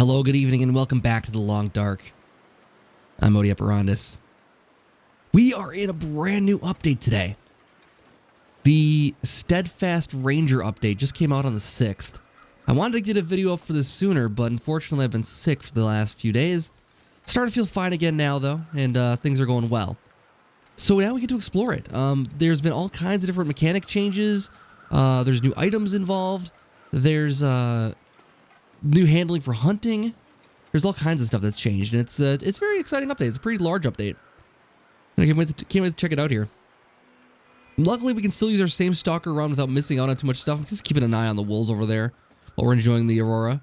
Hello, good evening, and welcome back to the Long Dark. I'm Odi Operandus. We are in a brand new update today. The Steadfast Ranger update just came out on the 6th. I wanted to get a video up for this sooner, but unfortunately I've been sick for the last few days. Starting to feel fine again now, though, and things are going well. So now we get to explore it. There's been all kinds of different mechanic changes. There's new items involved. There's new handling for hunting. There's all kinds of stuff that's changed, and it's a very exciting update. It's a pretty large update. And I can't wait to check it out here. Luckily, we can still use our same Stalker run without missing out on too much stuff. I'm just keeping an eye on the wolves over there while we're enjoying the Aurora.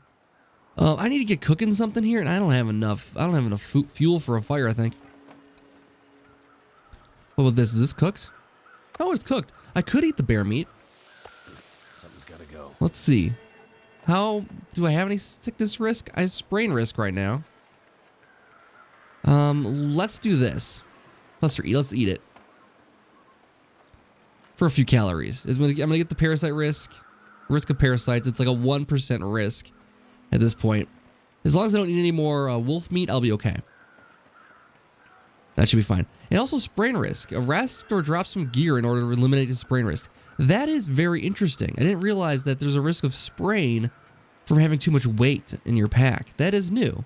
I need to get cooking something here, and I don't have enough. I don't have enough fuel for a fire, I think. What about this? Is this cooked? Oh, it's cooked. I could eat the bear meat. Something's gotta go. Let's see. How do I have any sickness risk? I have sprain risk right now. Let's do this. Let's eat it. For a few calories. I'm gonna get the parasite risk of parasites. It's like a 1% risk at this point. As long as I don't eat any more wolf meat, I'll be okay. That should be fine. And also sprain risk. Arrest or drop some gear in order to eliminate the sprain risk. That is very interesting. I didn't realize that there's a risk of sprain from having too much weight in your pack. That is new.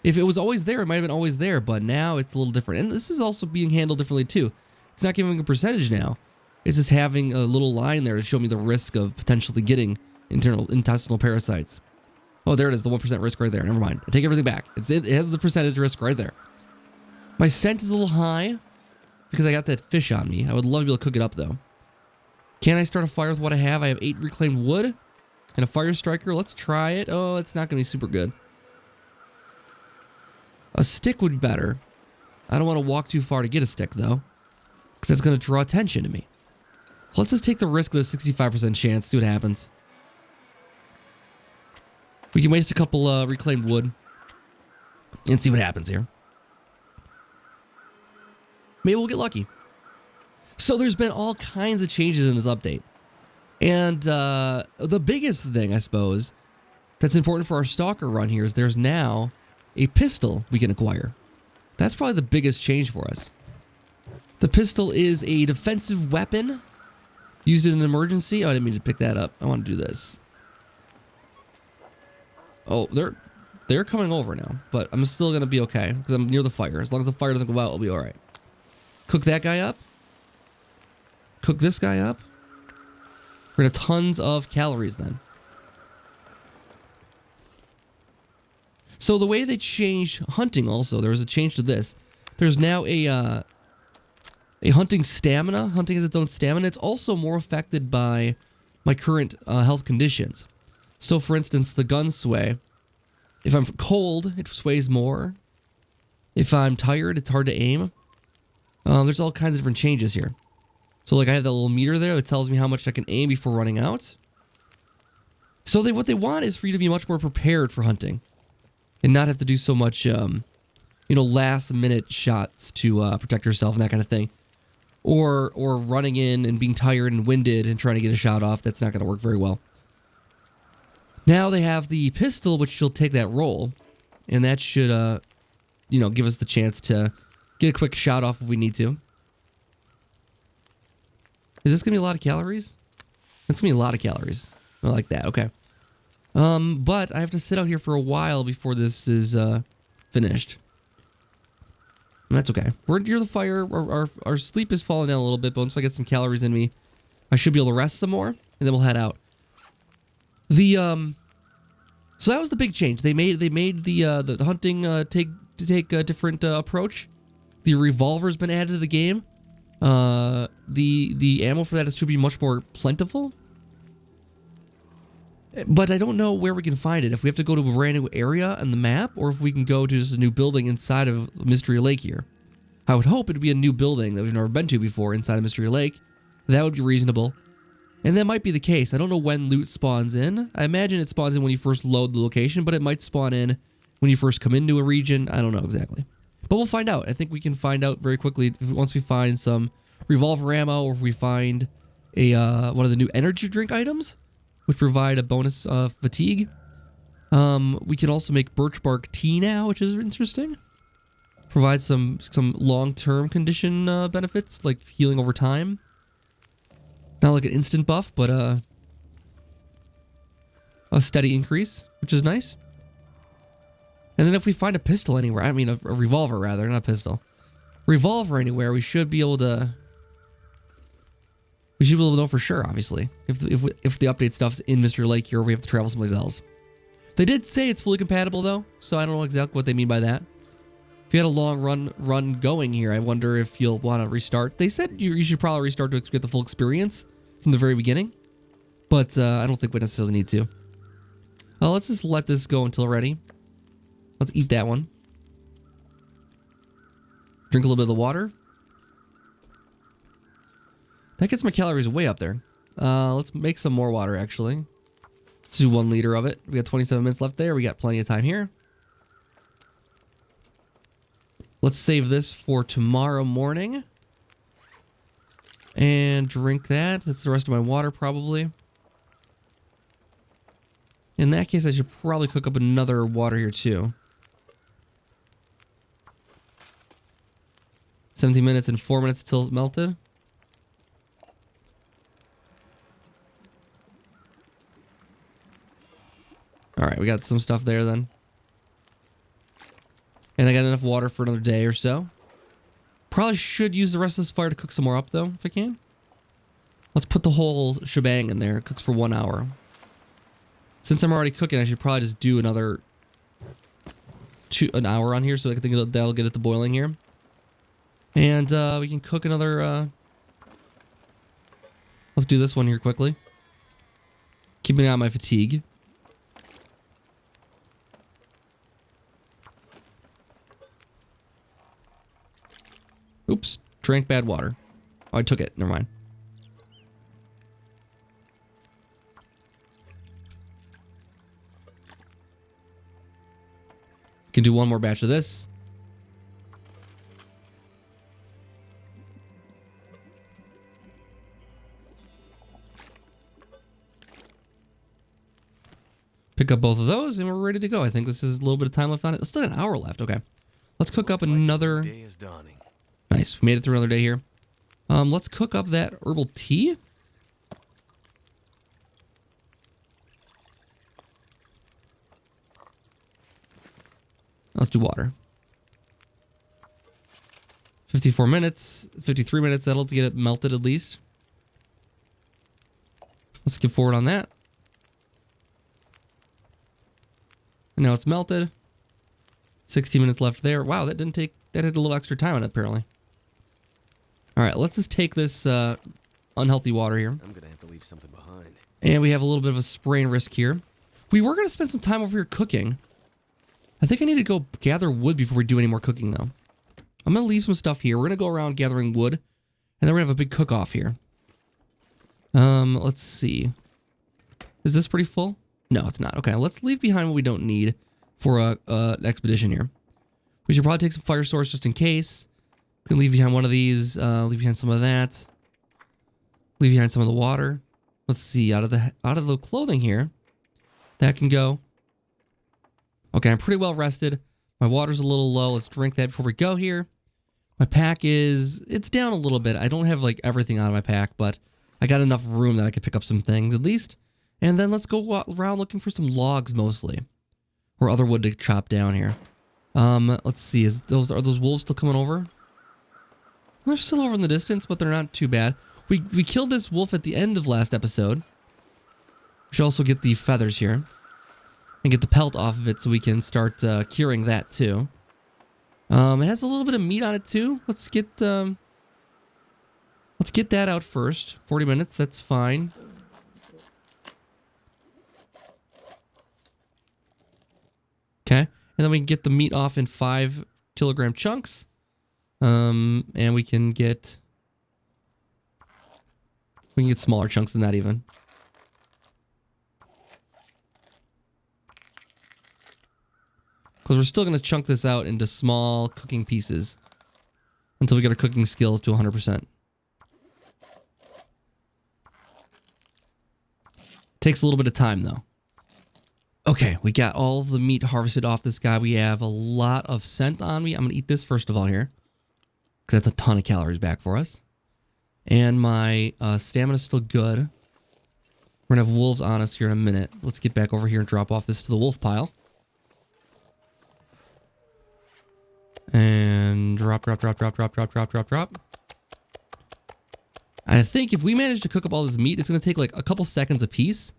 If it was always there, it might have been always there, but now it's a little different. And this is also being handled differently too. It's not giving a percentage now. It's just having a little line there to show me the risk of potentially getting intestinal parasites. Oh, there it is, the 1% risk right there. Never mind. I take everything back. It has the percentage risk right there. My scent is a little high because I got that fish on me. I would love to be able to cook it up though. Can I start a fire with what I have? I have 8 reclaimed wood and a fire striker. Let's try it. Oh, it's not going to be super good. A stick would be better. I don't want to walk too far to get a stick though, because that's going to draw attention to me. Let's just take the risk of the 65% chance, see what happens. We can waste a couple reclaimed wood and see what happens here. Maybe we'll get lucky. So there's been all kinds of changes in this update. And the biggest thing, I suppose, that's important for our Stalker run here is there's now a pistol we can acquire. That's probably the biggest change for us. The pistol is a defensive weapon used in an emergency. Oh, I didn't mean to pick that up. I want to do this. Oh, they're coming over now, but I'm still going to be okay because I'm near the fire. As long as the fire doesn't go out, I'll be all right. Cook that guy up. Cook this guy up. We're going to have tons of calories then. So the way they change hunting also, there was a change to this. There's now a hunting stamina. Hunting has its own stamina. It's also more affected by my current health conditions. So for instance, the gun sway. If I'm cold, it sways more. If I'm tired, it's hard to aim. There's all kinds of different changes here. So like I have that little meter there that tells me how much I can aim before running out. So what they want is for you to be much more prepared for hunting. And not have to do so much, last minute shots to protect yourself and that kind of thing. Or running in and being tired and winded and trying to get a shot off. That's not going to work very well. Now they have the pistol, which will take that role. And that should, give us the chance to get a quick shot off if we need to. Is this going to be a lot of calories? That's going to be a lot of calories. I like that. Okay. But I have to sit out here for a while before this is finished. And that's okay. We're near the fire. Our sleep is falling down a little bit, but once I get some calories in me, I should be able to rest some more, and then we'll head out. So that was the big change. They made the hunting take a different approach. The revolver's been added to the game. The ammo for that should be much more plentiful. But I don't know where we can find it. If we have to go to a brand new area on the map, or if we can go to just a new building inside of Mystery Lake here. I would hope it'd be a new building that we've never been to before inside of Mystery Lake. That would be reasonable. And that might be the case. I don't know when loot spawns in. I imagine it spawns in when you first load the location, but it might spawn in when you first come into a region. I don't know exactly. But we'll find out. I think we can find out very quickly once we find some revolver ammo, or if we find a one of the new energy drink items, which provide a bonus fatigue. We can also make birch bark tea now, which is interesting. Provides some long-term condition benefits, like healing over time. Not like an instant buff, but a steady increase, which is nice. And then if we find a pistol anywhere, I mean a revolver rather, not a pistol. Revolver anywhere, we should be able to... We should be able to know for sure, obviously. If the update stuff's in Mr. Lake here, we have to travel someplace else. They did say it's fully compatible though, so I don't know exactly what they mean by that. If you had a long run going here, I wonder if you'll want to restart. They said you should probably restart to get the full experience from the very beginning, but I don't think we necessarily need to. Let's just let this go until ready. Let's eat that one. Drink a little bit of the water. That gets my calories way up there. Let's make some more water, actually. Let's do 1 liter of it. We got 27 minutes left there. We got plenty of time here. Let's save this for tomorrow morning. And drink that. That's the rest of my water, probably. In that case, I should probably cook up another water here, too. 17 minutes and 4 minutes till it's melted. Alright, we got some stuff there then. And I got enough water for another day or so. Probably should use the rest of this fire to cook some more up though, if I can. Let's put the whole shebang in there. It cooks for 1 hour. Since I'm already cooking, I should probably just do another an hour on here, so I think that'll get it to boiling here. And we can cook another... Let's do this one here quickly. Keeping an eye on my fatigue. Oops, drank bad water. Oh, I took it. Never mind. Can do one more batch of this. Pick up both of those and we're ready to go. I think this is a little bit of time left on it. Still got an hour left. Okay. Let's cook up another... Day is dawning. Nice. We made it through another day here. Let's cook up that herbal tea. Let's do water. 54 minutes, 53 minutes. That'll get it melted at least. Let's skip forward on that. And now it's melted. 16 minutes left there. Wow, that didn't take... That had a little extra time on it, apparently. Alright, let's just take this unhealthy water here. I'm gonna have to leave something behind. And we have a little bit of a sprain risk here. We were going to spend some time over here cooking. I think I need to go gather wood before we do any more cooking, though. I'm going to leave some stuff here. We're going to go around gathering wood. And then we're going to have a big cook-off here. Let's see. Is this pretty full? No, it's not. Okay, let's leave behind what we don't need for an expedition here. We should probably take some fire source just in case. We can leave behind one of these. Leave behind some of that. Leave behind some of the water. Let's see. Out of the clothing here, that can go. Okay, I'm pretty well rested. My water's a little low. Let's drink that before we go here. My pack it's down a little bit. I don't have like everything out of my pack, but I got enough room that I could pick up some things at least. And then let's go around looking for some logs mostly, or other wood to chop down here. Let's see. Are those wolves still coming over? They're still over in the distance, but they're not too bad. We killed this wolf at the end of last episode. We should also get the feathers here and get the pelt off of it so we can start curing that too. It has a little bit of meat on it too. Let's get that out first. 40 minutes, that's fine. Okay, and then we can get the meat off in 5 kilogram chunks. And we can get smaller chunks than that even. Because we're still going to chunk this out into small cooking pieces until we get our cooking skill up to 100%. Takes a little bit of time though. Okay, we got all of the meat harvested off this guy. We have a lot of scent on me. I'm going to eat this first of all here, because that's a ton of calories back for us. And my stamina's still good. We're going to have wolves on us here in a minute. Let's get back over here and drop off this to the wolf pile. And drop. And I think if we manage to cook up all this meat, it's going to take like a couple seconds a piece.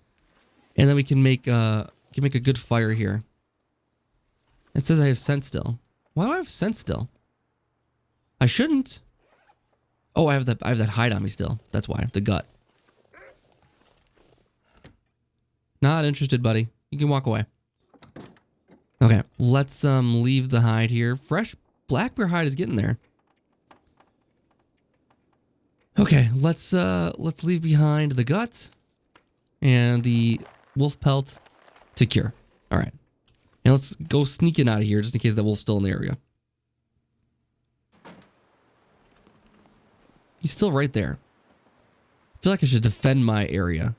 And then we can make a good fire here. It says I have scent still. Why do I have scent still? I shouldn't. Oh, I have that hide on me still. That's why. The gut. Not interested, buddy. You can walk away. Okay, let's leave the hide here. Fresh black bear hide is getting there. Okay, let's leave behind the gut and the wolf pelt to cure. All right, and let's go sneaking out of here just in case that wolf's still in the area. He's still right there. I feel like I should defend my area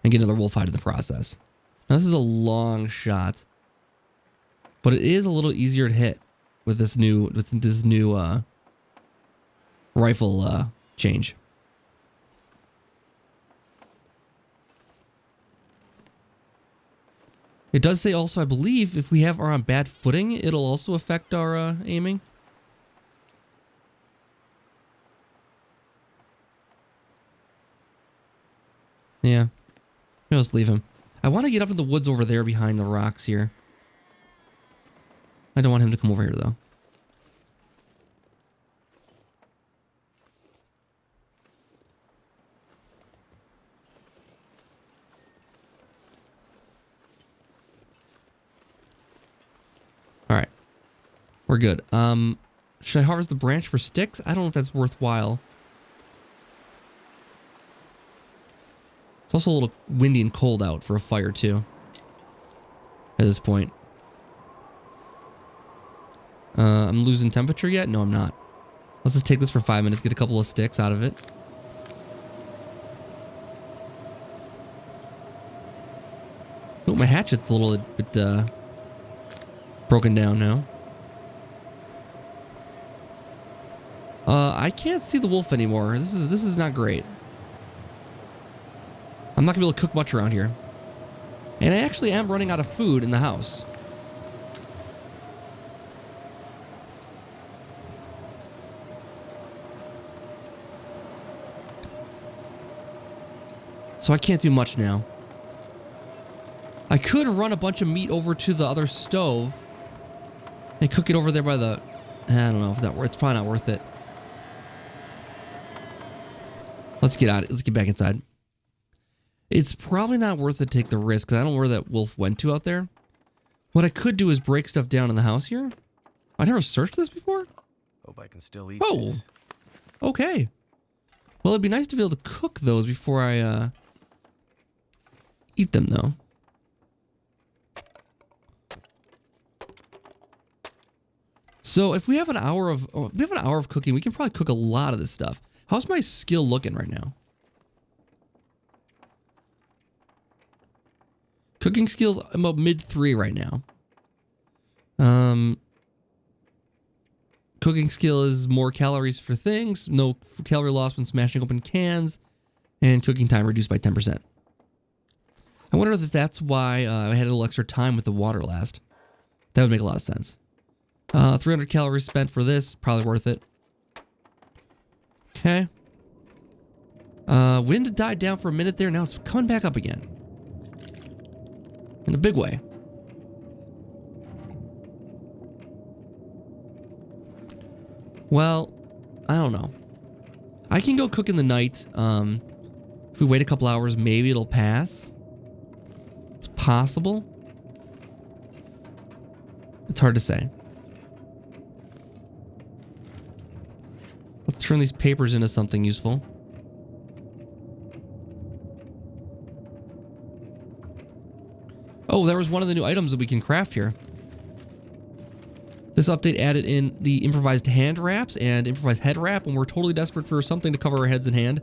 and get another wolf hide in the process. Now this is a long shot, but it is a little easier to hit with this new rifle change. It does say also, I believe, if we are on bad footing, it'll also affect our aiming. Yeah. Maybe let's leave him. I want to get up in the woods over there behind the rocks here. I don't want him to come over here, though. All right. We're good. Should I harvest the branch for sticks? I don't know if that's worthwhile. It's also a little windy and cold out for a fire, too. At this point. I'm losing temperature yet? No, I'm not. Let's just take this for 5 minutes, get a couple of sticks out of it. Oh, my hatchet's a little bit broken down now. I can't see the wolf anymore. This is not great. I'm not gonna be able to cook much around here. And I actually am running out of food in the house. So I can't do much now. I could run a bunch of meat over to the other stove and cook it over there by the... I don't know if it's probably not worth it. Let's get out. Let's get back inside. It's probably not worth it to take the risk because I don't know where that wolf went to out there. What I could do is break stuff down in the house here. I never searched this before. Hope I can still eat this. Okay. Well, it'd be nice to be able to cook those before I eat them, though. So if we have an hour of cooking, we can probably cook a lot of this stuff. How's my skill looking right now? Cooking skills, I'm about mid-3 right now. Cooking skill is more calories for things, no calorie loss when smashing open cans, and cooking time reduced by 10%. I wonder if that's why I had a little extra time with the water last. That would make a lot of sense. 300 calories spent for this, probably worth it. Okay. Wind died down for a minute there, now it's coming back up again. In a big way. Well, I don't know. I can go cook in the night. If we wait a couple hours, maybe it'll pass. It's possible. It's hard to say. Let's turn these papers into something useful. Oh, there was one of the new items that we can craft here. This update added in the improvised hand wraps and improvised head wrap, and we're totally desperate for something to cover our heads and hand.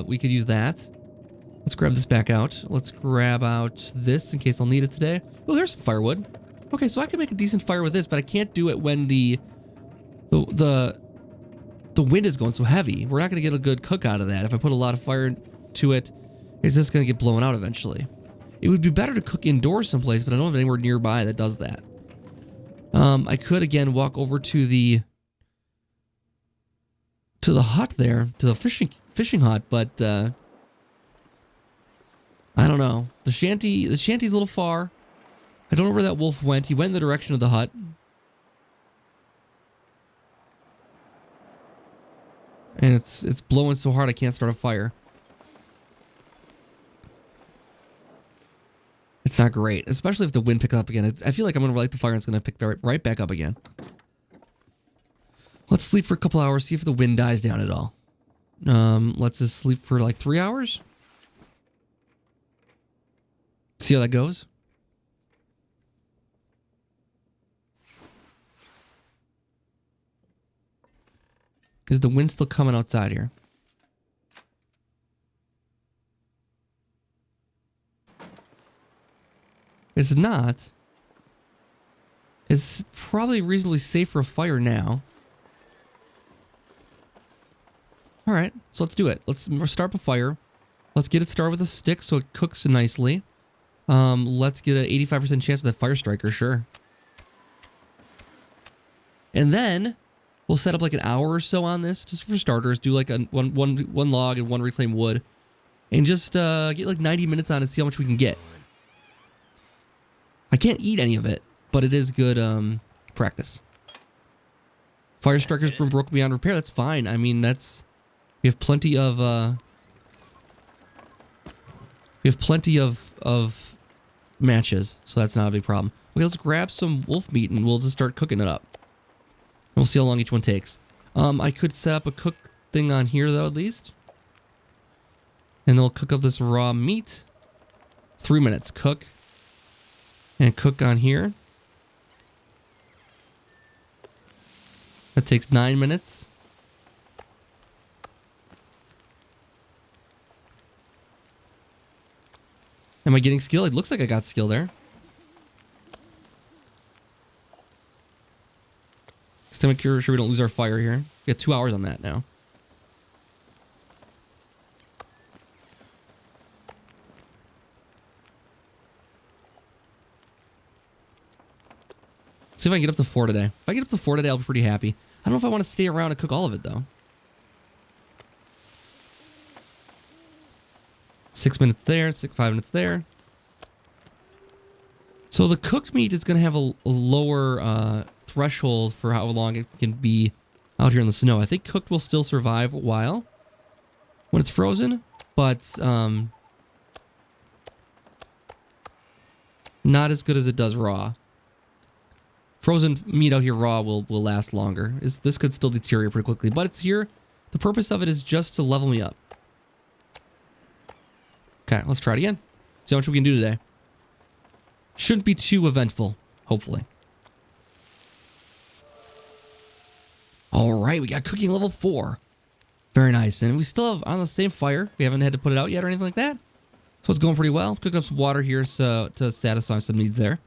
We could use that. Let's grab this back out. Let's grab out this in case I'll need it today. Oh, there's some firewood. Okay, so I can make a decent fire with this, but I can't do it when the wind is going so heavy. We're not going to get a good cook out of that. If I put a lot of fire to it, it's just going to get blown out eventually. It would be better to cook indoors someplace, but I don't have anywhere nearby that does that. I could again walk over to the hut there, to the fishing hut, but I don't know. The shanty's a little far. I don't know where that wolf went. He went in the direction of the hut. And it's blowing so hard I can't start a fire. It's not great, especially if the wind picks up again. I feel like I'm going to light the fire and it's going to pick right back up again. Let's sleep for a couple hours, see if the wind dies down at all. Let's just sleep for like 3 hours. See how that goes. Is the wind still coming outside here? It's not. It's probably reasonably safe for a fire now. Alright, so let's do it. Let's start a fire. Let's get it started with a stick so it cooks nicely. Let's get an 85% chance of that fire striker, sure. And then we'll set up like an hour or so on this, just for starters. Do like one log and one reclaimed wood. And just get like 90 minutes on it and see how much we can get. I can't eat any of it, but it is good practice. Fire striker's been broken beyond repair. That's fine. I mean, we have plenty of matches, so that's not a big problem. Okay, let's grab some wolf meat and we'll just start cooking it up. And we'll see how long each one takes. I could set up a cook thing on here though, at least. And then we'll cook up this raw meat. 3 minutes. Cook. And cook on here. That takes 9 minutes. Am I getting skill? It looks like I got skill there. Just to make sure we don't lose our fire here. We got 2 hours on that now. See if I can get up to 4 today. If I get up to 4 today, I'll be pretty happy. I don't know if I want to stay around and cook all of it, though. 6 minutes there, 5 minutes there. So the cooked meat is going to have a lower threshold for how long it can be out here in the snow. I think cooked will still survive a while when it's frozen, but not as good as it does raw. Frozen meat out here raw will last longer. This could still deteriorate pretty quickly, but it's here. The purpose of it is just to level me up. Okay, let's try it again. See how much we can do today. Shouldn't be too eventful, hopefully. All right, we got cooking level 4. Very nice. And we still have on the same fire. We haven't had to put it out yet or anything like that. So it's going pretty well. Cooking up some water here so to satisfy some needs there.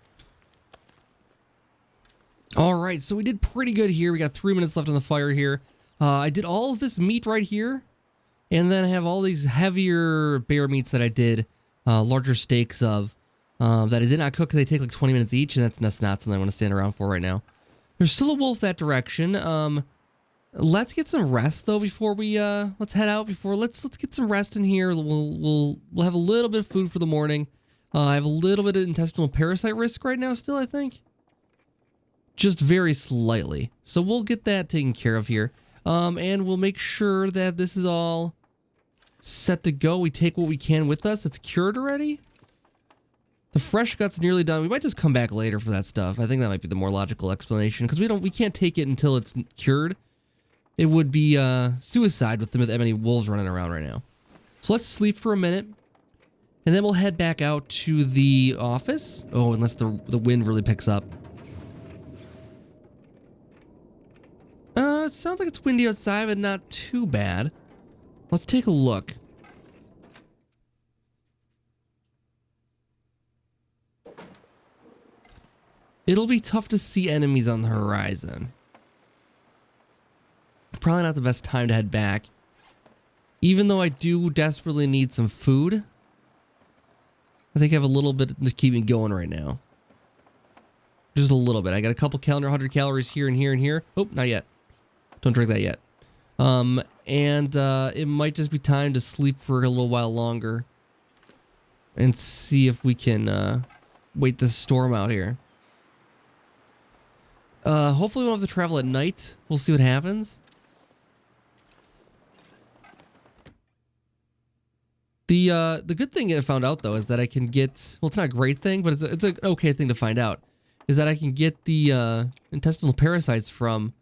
All right, so we did pretty good here. We got 3 minutes left on the fire here. I did all of this meat right here. And then I have all these heavier bear meats that I did, larger steaks of, that I did not cook because they take like 20 minutes each, and that's not something I want to stand around for right now. There's still a wolf that direction. Let's get some rest though before we let's head out. Let's get some rest in here. We'll have a little bit of food for the morning. I have a little bit of intestinal parasite risk right now still, I think. Just very slightly. So we'll get that taken care of here. And we'll make sure that this is all set to go. We take what we can with us. It's cured already. The fresh gut's nearly done. We might just come back later for that stuff. I think that might be the more logical explanation because we can't take it until it's cured. It would be suicide with that many wolves running around right now. So let's sleep for a minute. And then we'll head back out to the office. Oh, unless the wind really picks up. It sounds like it's windy outside, but not too bad. Let's take a look. It'll be tough to see enemies on the horizon. Probably not the best time to head back. Even though I do desperately need some food. I think I have a little bit to keep me going right now. Just a little bit. I got a couple 100 calories here and here and here. Oh, not yet. Don't drink that yet. It might just be time to sleep for a little while longer. And see if we can wait this storm out here. Hopefully we won't have to travel at night. We'll see what happens. The good thing I found out though is that I can get, well, it's not a great thing, but it's an okay thing to find out, is that I can get the intestinal parasites from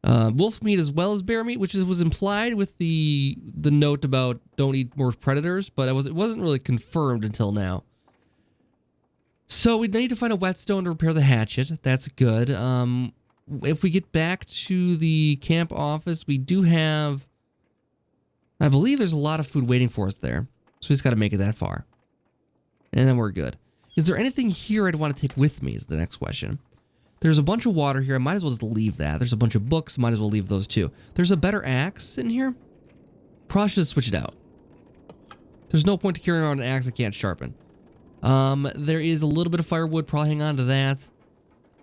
wolf meat as well as bear meat, which was implied with the note about don't eat more predators, but it wasn't really confirmed until now. So we need to find a whetstone to repair the hatchet. That's good. If we get back to the camp office, we do have, I believe there's a lot of food waiting for us there. So we just got to make it that far. And then we're good. Is there anything here I'd want to take with me is the next question. There's a bunch of water here. I might as well just leave that. There's a bunch of books. Might as well leave those too. There's a better axe in here. Probably should switch it out. There's no point to carrying around an axe I can't sharpen. There is a little bit of firewood. Probably hang on to that.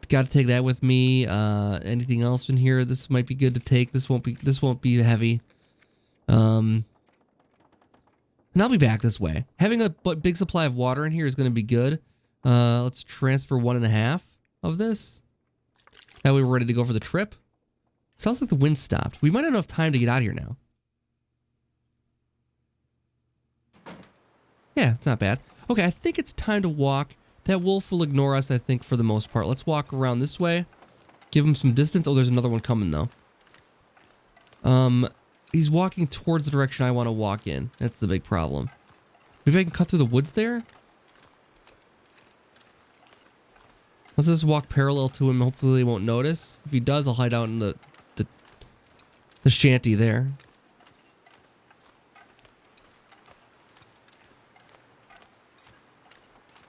Got to take that with me. Anything else in here? This might be good to take. This won't be heavy. And I'll be back this way. Having a big supply of water in here is going to be good. Let's transfer 1.5 of this. That way we're ready to go for the trip. Sounds like the wind stopped. We might have enough time to get out of here now. Yeah, it's not bad. Okay, I think it's time to walk. That wolf will ignore us, I think, for the most part. Let's walk around this way. Give him some distance. Oh, there's another one coming, though. He's walking towards the direction I want to walk in. That's the big problem. Maybe I can cut through the woods there? Let's just walk parallel to him. Hopefully he won't notice. If he does, I'll hide out in the shanty there.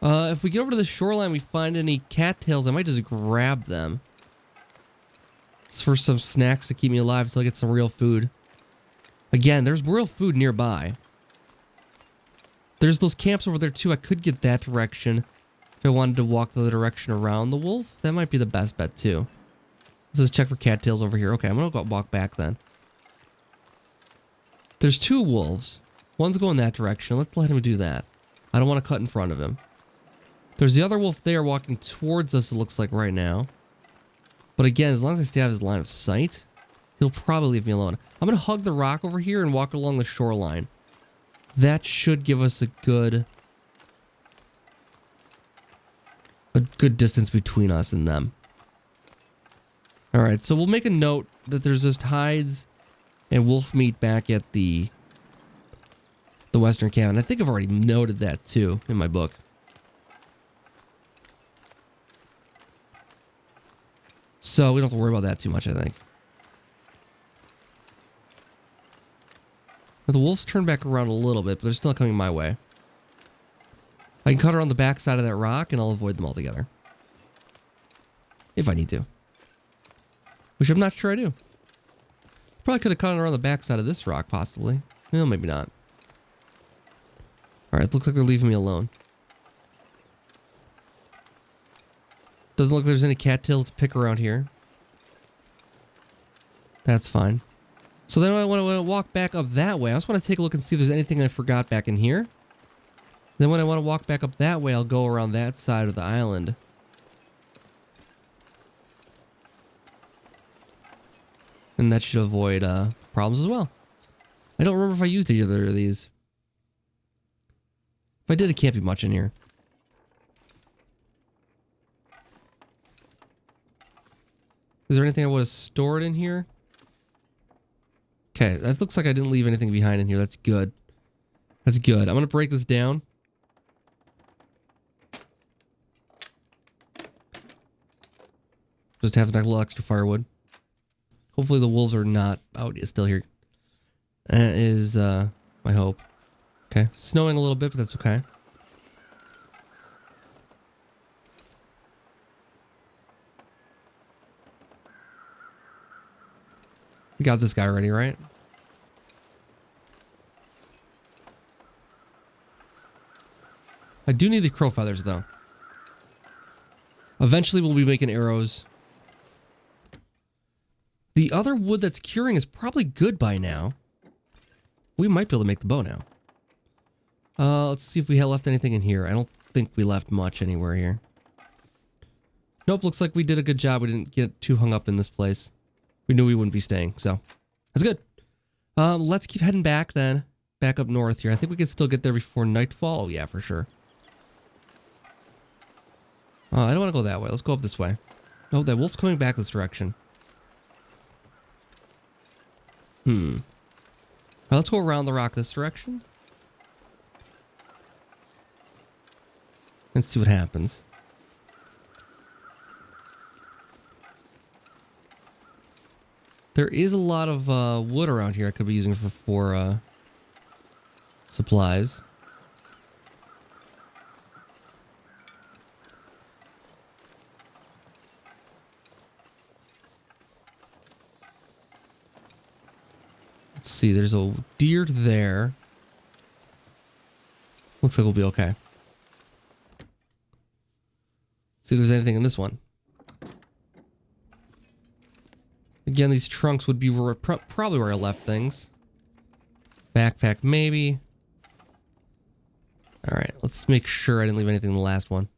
If we get over to the shoreline, we find any cattails, I might just grab them. It's for some snacks to keep me alive until I get some real food. Again, there's real food nearby. There's those camps over there too. I could get that direction. If I wanted to walk the other direction around the wolf, that might be the best bet too. Let's just check for cattails over here. Okay, I'm gonna go walk back then. There's 2 wolves. One's going that direction. Let's let him do that. I don't want to cut in front of him. There's the other wolf there walking towards us, it looks like right now. But again, as long as I stay out of his line of sight, he'll probably leave me alone. I'm going to hug the rock over here and walk along the shoreline. That should give us a good distance between us and them. Alright, so we'll make a note that there's just hides and wolf meat back at the western cabin. I think I've already noted that too in my book. So we don't have to worry about that too much, I think. But the wolves turn back around a little bit, but they're still coming my way. I can cut around the back side of that rock and I'll avoid them altogether. If I need to. Which I'm not sure I do. Probably could have cut around the back side of this rock, possibly. Well, maybe not. Alright, looks like they're leaving me alone. Doesn't look like there's any cattails to pick around here. That's fine. So then I want to walk back up that way. I just want to take a look and see if there's anything I forgot back in here. Then when I want to walk back up that way, I'll go around that side of the island. And that should avoid problems as well. I don't remember if I used either of these. If I did, it can't be much in here. Is there anything I would have stored in here? Okay, that looks like I didn't leave anything behind in here. That's good. That's good. I'm going to break this down. Just have a little extra firewood. Hopefully the wolves are not out still here. That is my hope. Okay, snowing a little bit, but that's okay. We got this guy already, right? I do need the crow feathers, though. Eventually, we'll be making arrows. The other wood that's curing is probably good by now. We might be able to make the bow now. Let's see if we left anything in here. I don't think we left much anywhere here. Nope, looks like we did a good job. We didn't get too hung up in this place. We knew we wouldn't be staying, so that's good. Let's keep heading back then. Back up north here. I think we can still get there before nightfall. Oh, yeah, for sure. I don't want to go that way. Let's go up this way. Oh, that wolf's coming back this direction. Well, let's go around the rock this direction. And see what happens. There is a lot of wood around here I could be using for supplies. Let's see, there's a deer there. Looks like we'll be okay. See if there's anything in this one. Again, these trunks would be probably where I left things. Backpack, maybe. Alright, let's make sure I didn't leave anything in the last one.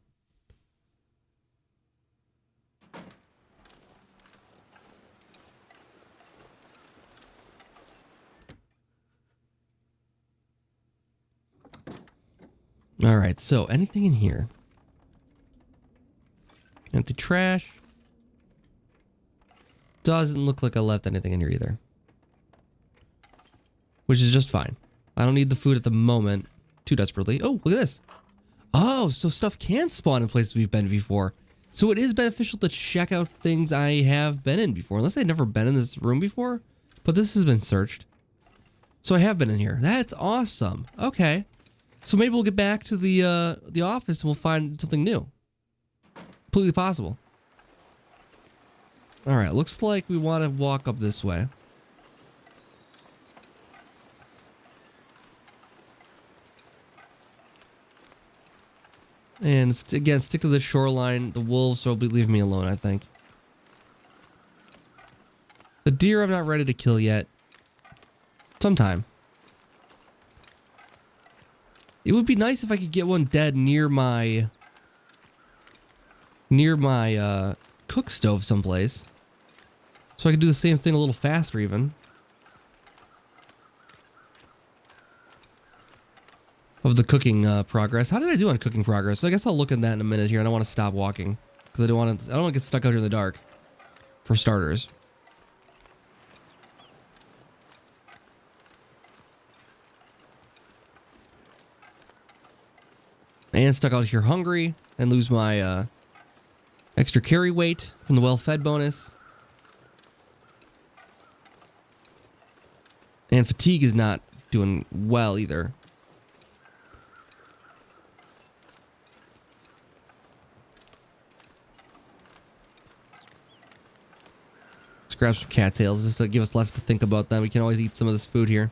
Alright, so anything in here? Empty trash. Doesn't look like I left anything in here either. Which is just fine. I don't need the food at the moment too desperately. Oh, look at this. Oh, so stuff can spawn in places we've been before. So it is beneficial to check out things I have been in before. Unless I've never been in this room before. But this has been searched. So I have been in here. That's awesome. Okay. So maybe we'll get back to the office and we'll find something new. Completely possible. Alright, looks like we want to walk up this way. And again, stick to the shoreline. The wolves will leave me alone, I think. The deer I'm not ready to kill yet. Sometime. It would be nice if I could get one dead near my cook stove someplace. So I could do the same thing a little faster even. Of the cooking progress. How did I do on cooking progress? So I guess I'll look at that in a minute here. I don't want to stop walking because I don't want to get stuck out here in the dark. For starters. And stuck out here hungry and lose my extra carry weight from the well-fed bonus. And fatigue is not doing well either. Let's grab some cattails just to give us less to think about them. We can always eat some of this food here.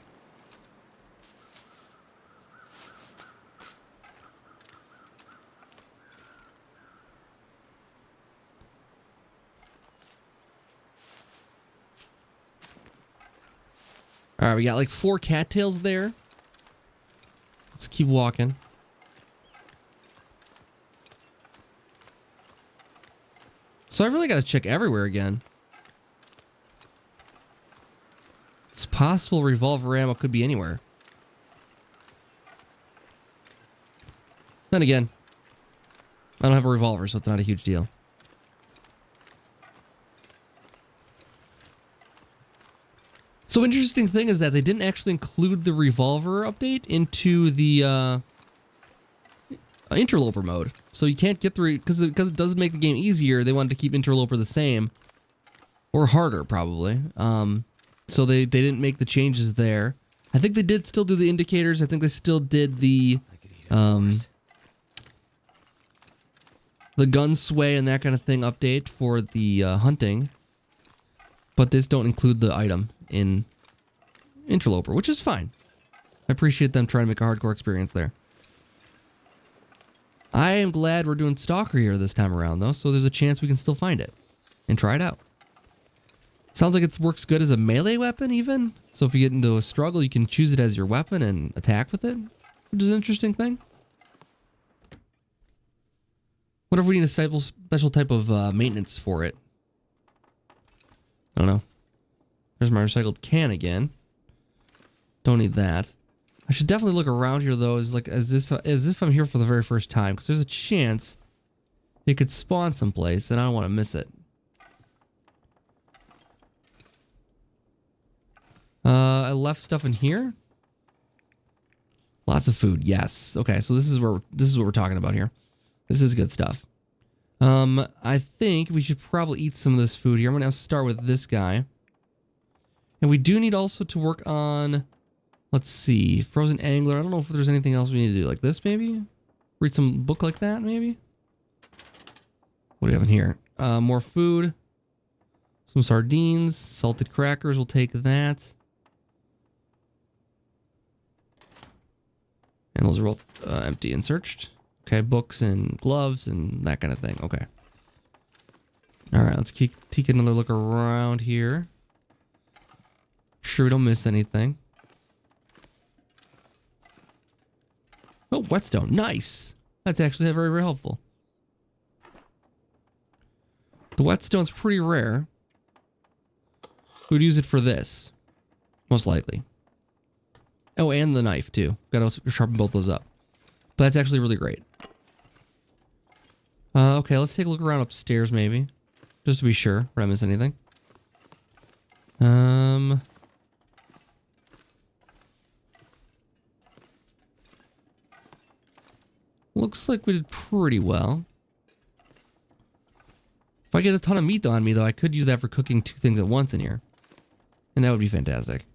Alright, we got like 4 cattails there. Let's keep walking. So I really got to check everywhere again. It's possible revolver ammo could be anywhere. Then again, I don't have a revolver, so it's not a huge deal. So interesting thing is that they didn't actually include the revolver update into the Interloper mode. So you can't get through, because it doesn't make the game easier, they wanted to keep Interloper the same. Or harder, probably. So they didn't make the changes there. I think they did still do the indicators. I think they still did the gun sway and that kind of thing update for the hunting. But this don't include the item in Interloper, which is fine. I appreciate them trying to make a hardcore experience there. I am glad we're doing Stalker here this time around, though, so there's a chance we can still find it and try it out. Sounds like it works good as a melee weapon, even. So if you get into a struggle, you can choose it as your weapon and attack with it, which is an interesting thing. What if we need a special type of maintenance for it? I don't know. There's my recycled can again. Don't need that. I should definitely look around here though, as if I'm here for the very first time, because there's a chance it could spawn someplace, and I don't want to miss it. I left stuff in here. Lots of food, yes. Okay, so this is what we're talking about here. This is good stuff. I think we should probably eat some of this food here. I'm gonna start with this guy, and we do need also to work on. Let's see, frozen angler. I don't know if there's anything else we need to do, like this maybe. Read some book like that maybe. What do we have in here? More food. Some sardines, salted crackers. We'll take that. And those are both empty and searched. Okay, books and gloves and that kind of thing. Okay. All right, let's take another look around here. Sure we don't miss anything. Oh, whetstone. Nice. That's actually very, very helpful. The whetstone's pretty rare. We would use it for this. Most likely. Oh, and the knife, too. Gotta sharpen both those up. But that's actually really great. Okay, let's take a look around upstairs, maybe. Just to be sure. We're not missing anything. Looks like we did pretty well. If I get a ton of meat on me, though, I could use that for cooking 2 things at once in here. And that would be fantastic.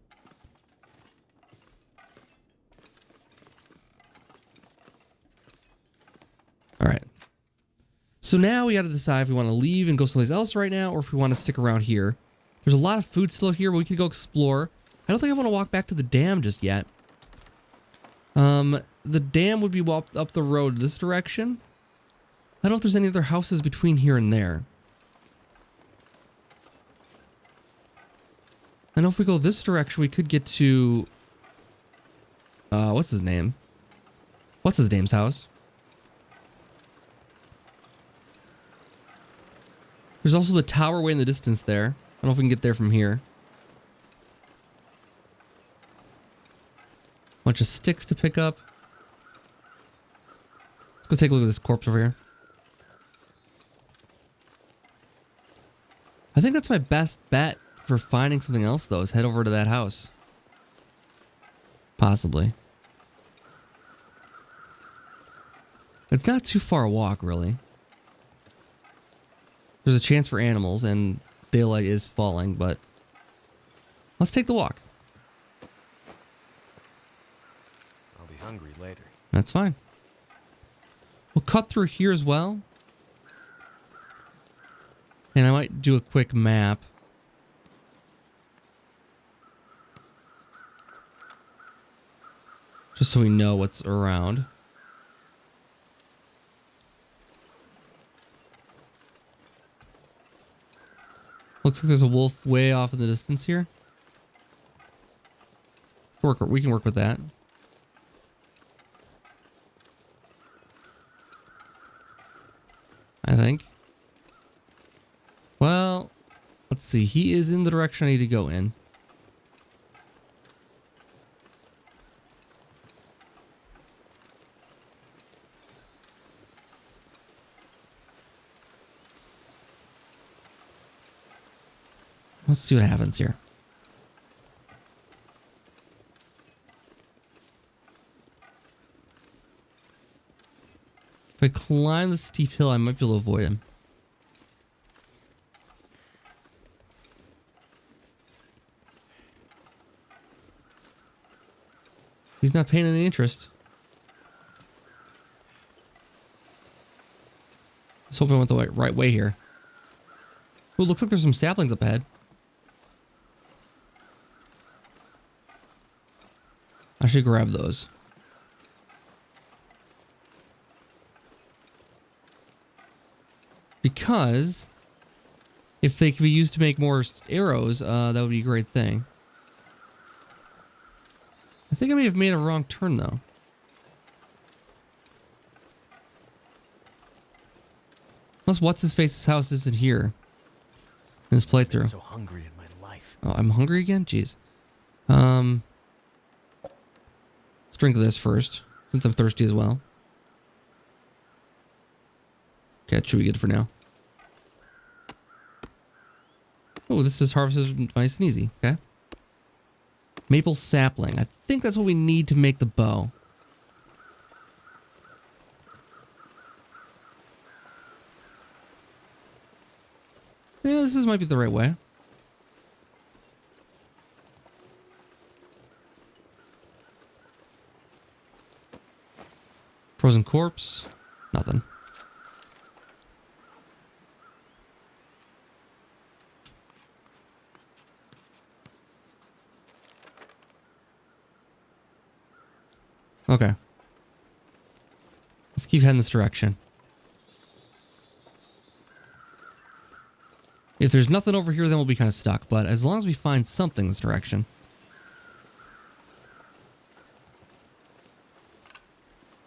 Alright. So now we gotta decide if we want to leave and go someplace else right now, or if we want to stick around here. There's a lot of food still here, but we could go explore. I don't think I want to walk back to the dam just yet. The dam would be up the road this direction. I don't know if there's any other houses between here and there. I know if we go this direction, we could get to... what's his name? What's his name's house? There's also the tower way in the distance there. I don't know if we can get there from here. Bunch of sticks to pick up. Let's go take a look at this corpse over here. I think that's my best bet for finding something else, though, is head over to that house. Possibly. It's not too far a walk, really. There's a chance for animals, and daylight is falling, but let's take the walk. I'll be hungry later. That's fine. We'll cut through here as well. And I might do a quick map. Just so we know what's around. Looks like there's a wolf way off in the distance here. We can work with that. I think. Well, let's see. He is in the direction I need to go in. Let's see what happens here. If I climb the steep hill, I might be able to avoid him. He's not paying any interest. Let's hope I went the right way here. Oh, looks like there's some saplings up ahead. I should grab those. Because if they could be used to make more arrows, that would be a great thing. I think I may have made a wrong turn though. Unless what's-his-face's house isn't here in this playthrough. I'm so hungry in my life. Oh, I'm hungry again? Jeez. Let's drink this first, since I'm thirsty as well. Okay, that should be good for now. Oh, this is harvested nice and easy. Okay. Maple sapling. I think that's what we need to make the bow. Yeah, this might be the right way. Frozen corpse. Nothing. Okay. Let's keep heading this direction. If there's nothing over here, then we'll be kind of stuck. But as long as we find something in this direction.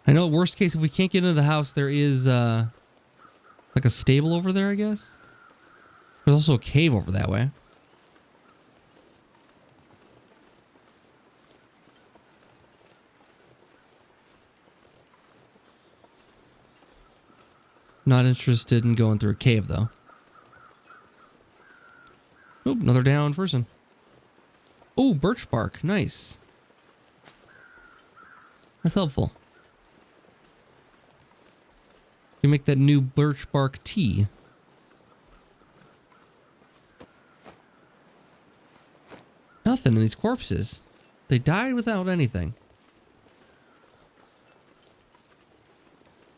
I know worst case, if we can't get into the house, there is like a stable over there, I guess. There's also a cave over that way. Not interested in going through a cave, though. Oop, another down person. Oh, birch bark. Nice. That's helpful. You make that new birch bark tea. Nothing in these corpses. They died without anything.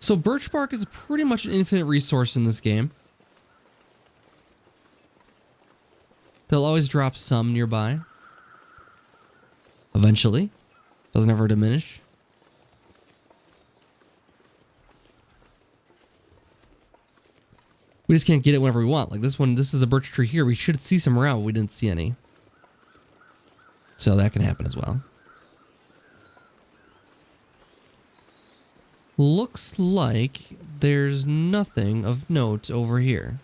So birch bark is pretty much an infinite resource in this game. They'll always drop some nearby. Eventually. Doesn't ever diminish. We just can't get it whenever we want. Like this one, this is a birch tree here. We should see some around, but we didn't see any. So that can happen as well. Looks like there's nothing of note over here.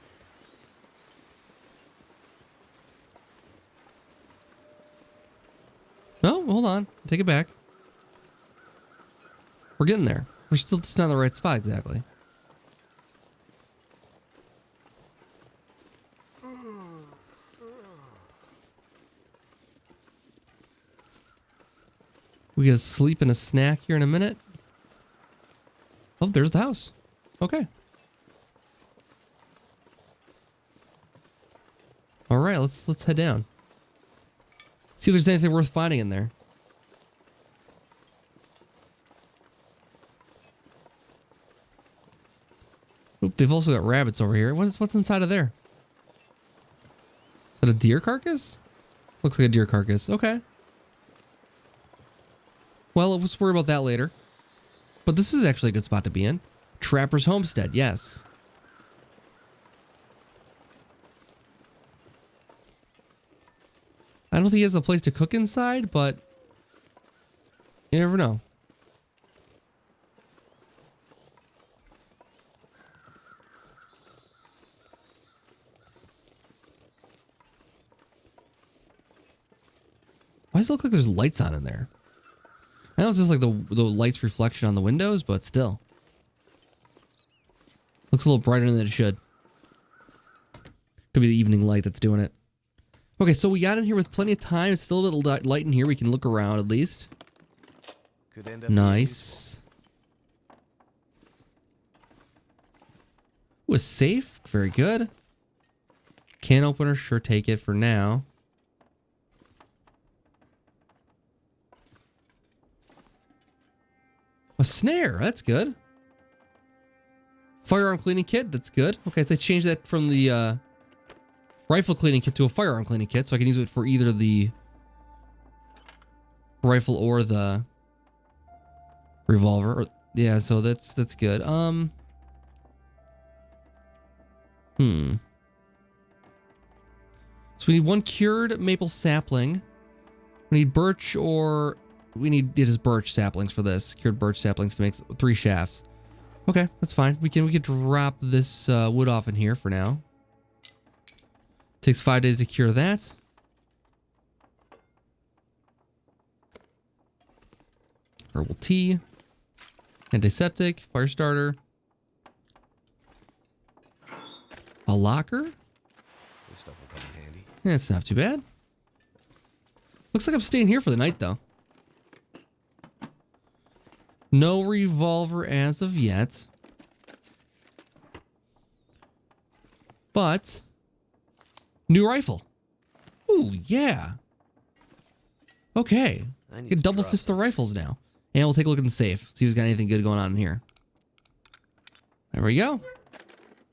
Oh, hold on. Take it back. We're getting there. We're still just not in the right spot exactly. We get a sleep and a snack here in a minute. Oh, there's the house. Okay. All right, let's head down. See if there's anything worth finding in there. Oop, they've also got rabbits over here. What's inside of there? Is that a deer carcass? Looks like a deer carcass. Okay. Well, let's worry about that later. But this is actually a good spot to be in. Trapper's Homestead, yes. I don't think he has a place to cook inside, but you never know. Why does it look like there's lights on in there? I know it's just like the light's reflection on the windows, but still. Looks a little brighter than it should. Could be the evening light that's doing it. Okay, so we got in here with plenty of time. It's still a little light in here. We can look around at least. Could end up nice. Ooh, a safe. Very good. Can opener. Sure, take it for now. A snare, that's good. Firearm cleaning kit, that's good. Okay, so they changed that from the rifle cleaning kit to a firearm cleaning kit, so I can use it for either the rifle or the revolver. Yeah, so that's good. So we need 1 cured maple sapling. We need birch or we need it is birch saplings for this. Cured birch saplings to make 3 shafts. Okay, that's fine. We could drop this wood off in here for now. Takes 5 days to cure that. Herbal tea. Antiseptic. Fire starter. A locker? This stuff will come in handy. Yeah, it's not too bad. Looks like I'm staying here for the night, though. No revolver as of yet. But new rifle. Ooh, yeah. Okay. I need Can to double draw fist the some. rifles now. And we'll take a look in the safe. See if there's got anything good going on in here. There we go.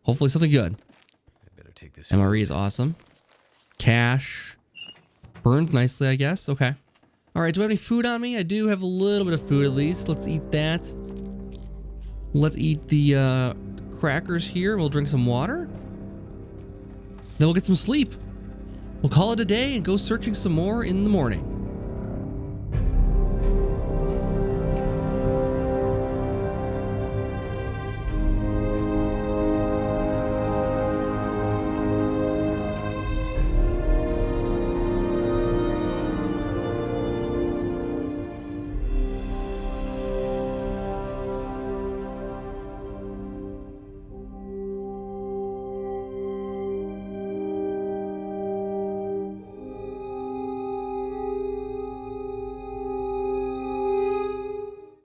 Hopefully something good. I better take this. MRE is awesome. Cash. Burned nicely, I guess. Okay. All right, do I have any food on me? I do have a little bit of food at least. Let's eat that. Let's eat the crackers here. We'll drink some water. Then we'll get some sleep. We'll call it a day and go searching some more in the morning.